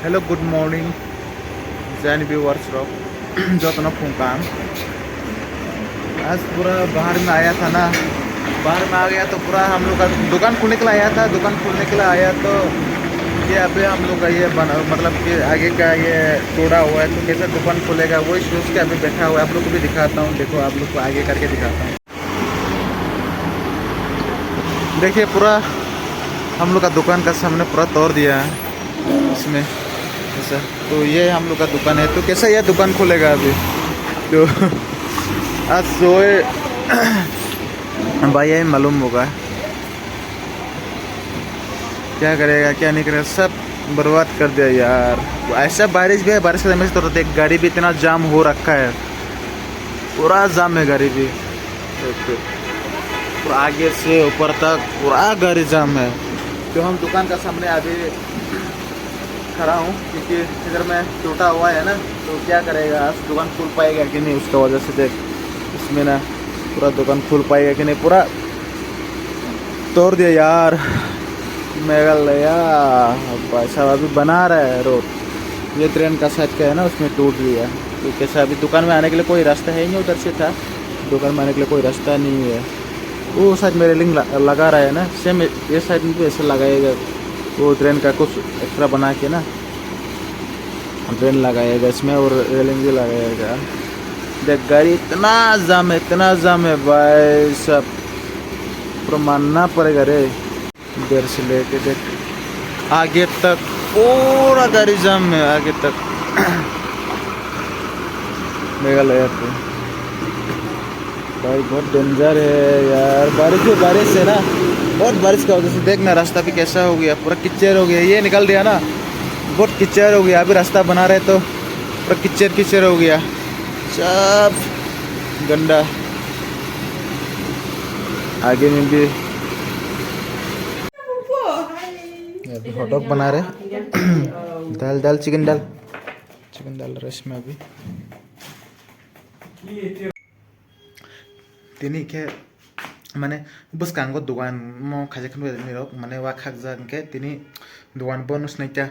Hello good morning Jain viewers rock जो तो फूकाम आज पूरा बाहर में आया था ना। बाहर में आ गया तो पूरा हम लोग का दुकान खोलने के लिए आया था। दुकान खोलने के लिए आया तो ये अभी हम लोग का ये बना मतलब कि आगे का ये तोड़ा हुआ है तो कैसे दुकान खुलेगा वही सोच के अभी बैठा हुआ है। आप लोग को भी दिखाता हूँ, देखो आप लोग को आगे करके दिखाता हूँ। देखिए पूरा हम लोग का दुकान का सामने पूरा तोड़ दिया है इसमें ऐसा। तो ये हम लोग का दुकान है तो कैसा यह दुकान खुलेगा अभी तो आज सोए भाई यही मालूम होगा क्या करेगा क्या नहीं करेगा, सब बर्बाद कर दिया यार। ऐसा बारिश भी है, बारिश के समय तो देख गाड़ी भी इतना जाम हो रखा है, पूरा जाम है गाड़ी भी पूरा आगे से ऊपर तक पूरा गाड़ी जाम है। तो हम दुकान का सामने अभी खड़ा हूँ क्योंकि इधर में टूटा हुआ है ना। तो क्या करेगा आज दुकान खुल पाएगा कि नहीं उसका वजह से देख इसमें ना पूरा दुकान खुल पाएगा कि नहीं, पूरा तोड़ दिया यार। मेघालय भाई साहब अभी बना रहा है रोड, ये ट्रेन का साइड का है ना उसमें टूट गया। तो कैसा अभी दुकान में आने के लिए कोई रास्ता है नहीं, उधर से था दुकान में आने के लिए कोई रास्ता नहीं है। वो साइड में रेलिंग लगा रहा है ना, सेम ये साइड में भी ऐसा लगाएगा वो ट्रेन का कुछ एक्स्ट्रा बना के ना ट्रेन लगाएगा इसमें और रेलिंग भी लगाएगा। देख गाड़ी इतना जाम है भाई सब, पूरा मानना पड़ेगा रे। इधर से लेके देख आगे तक पूरा गाड़ी जाम है आगे तक मेघालय पे भाई बहुत डेंजर है यार। बारिश है ना, बहुत बारिश का वजह से देखना रास्ता भी कैसा हो गया, पूरा किच्चर हो गया। ये निकल दिया ना, बहुत किच्चर हो गया। अभी रास्ता बना रहे तो पूरा किच्चर हो गया, सब गंदा। आगे में भी हॉट डॉग बना रहे दाल चिकन डाल रहे इसमें अभी तिनी के माने बस कांगो दुकान मो खाजे खन मेरो माने वा खाक जान के तिनी दुकान बनस नहीं क्या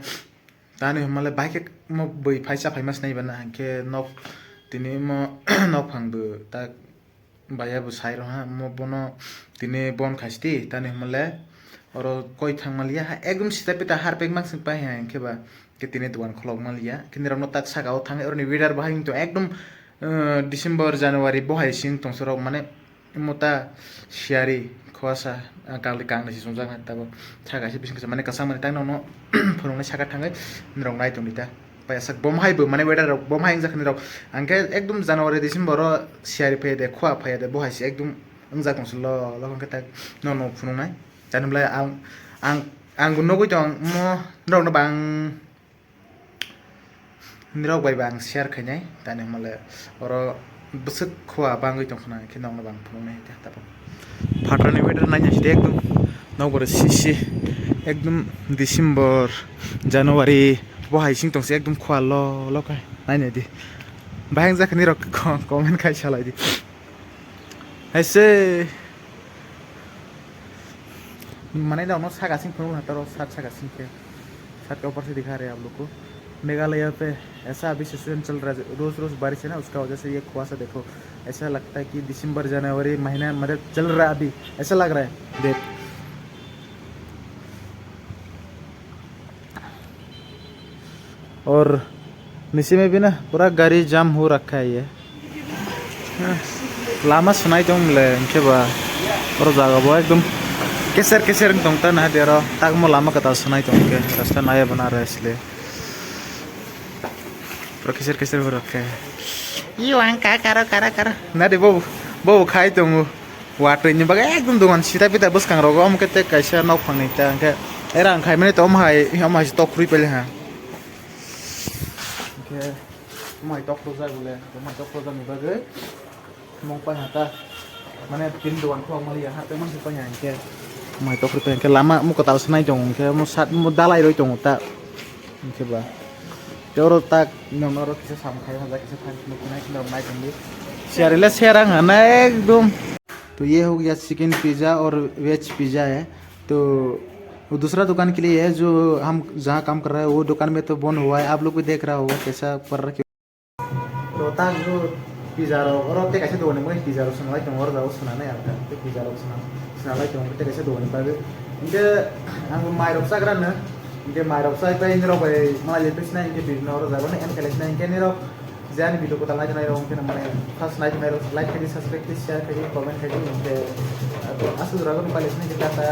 ताने हमले बाइक मो बै फाइसा फाइमास नहीं बना के नक तिनी मो नक फांगबो ता बाया बो साइ रहा मो बनो तिनी बन खास्ती ताने हमले और कोई थांग मलिया एकदम सीधा पिता हार पेक मांग पाए हैं के बा के तिनी दुकान खलक मलिया कि निरानो तक सागाव थांगे और नि वेदार बाहाय तो एकदम डिसेम्बर जानुवारी बहाय सिंग तंसराव माने मोता सियारी खवासा गांले गांनैसो संजां तब सागासे बिसिंगसे माने कसं माने तांनो न फोरंनाय सागा थाङै निराव नायतो निता पायसा बमहायबो माने वेदार बमहाय जाखनि राव आंके एकदम जानुवारी डिसेम्बर सियारी फैदे खवा फैदे बहायसे एकदम जाखंसो ल लखंके ता न फुनंनाय जानोब्ला आं गुनो गयतो मो निरावनो बां निराव बाय बां शेयार खैनाय ताने मले और बसक खवा बांगै तंखना के नावनो बां फुनंनाय ता फाटारनि वेदार नायनासो एकदम नगर सिसि एकदम डिसेम्बर जानुवारी बहायसिं तंसे एकदम खवा ल लखाय नायनाय दि बाहाय जाखनि र कमेन्ट खाय सालाय दि ऐसे माने दाउनो सागासिंग फुनों हतारो सात सागासिंग के सात के ऊपर से दिखा रहे हैं आप लोग को। मेघालय पे ऐसा अभी सिचुएशन चल रहा है, रोज बारिश है ना उसका वजह से ये कुआसा देखो ऐसा लगता है कि दिसंबर जनवरी महीना मतलब चल रहा है अभी ऐसा लग रहा है देख। और नीचे में भी ना पूरा गाड़ी जाम हो रखा है। ये लामा सुनाई तो ले बा और जगह एकदम केसर दंगता ना दे रहा ताक मो लामा कता सुनाई तो उनके रास्ता नया बना रहा है इसलिए पूरा केसर हो रखा है। ये वहाँ करा ना दे वो खाई तो वाटर इन बगा एकदम दुकान सीधा पिता बस कांग रोगो हम कहते कैसे नौ फंगनी ता के एरा आं खाई मैंने तो हम तो खुरी पहले हैं के मैं तो क्लोज बोले तो मैं तो क्लोज नहीं बगे मong pa hata माने तीन दुकान को मली यहाँ पे मन से यहाँ के मैं तो खुद के लामा मुक ताल सनाई जों के मो सात मो दालाई रोई जों ता के बा तेरो ताक नमरो किसे साम खाई मजा किसे खाई नो कुनाई कि नाइ जोंबी शेयरले शेयरंग हना एकदम। तो ये हो गया चिकन पिज़्ज़ा और वेज पिज़्ज़ा है। तो वो दूसरा दुकान के लिए है जो हम जहाँ काम कर रहे हैं, वो दुकान में तो बंद हुआ है। आप लोग भी देख रहा होगा कैसा पर रखे रोता जो पिजारो और ते कैसे दोने मैं पिजारो सुना कि मोर दाव सुना नहीं आता ते पिजारो सुना कि मोर ते कैसे दोने पर इनके हम माइरोप सागरान इनके माइरोप साग पे इनरो पे माला लेपिस ना इनके बिजनेस और जागो ने एनकलेस ना इनके निरो जान वीडियो को तलाज नहीं रहो उनके नंबर फर्स्ट नाइट में लाइक करिए सब्सक्राइब करिए शेयर करिए कमेंट करिए उनके असुर रागो पालिस ने क्या था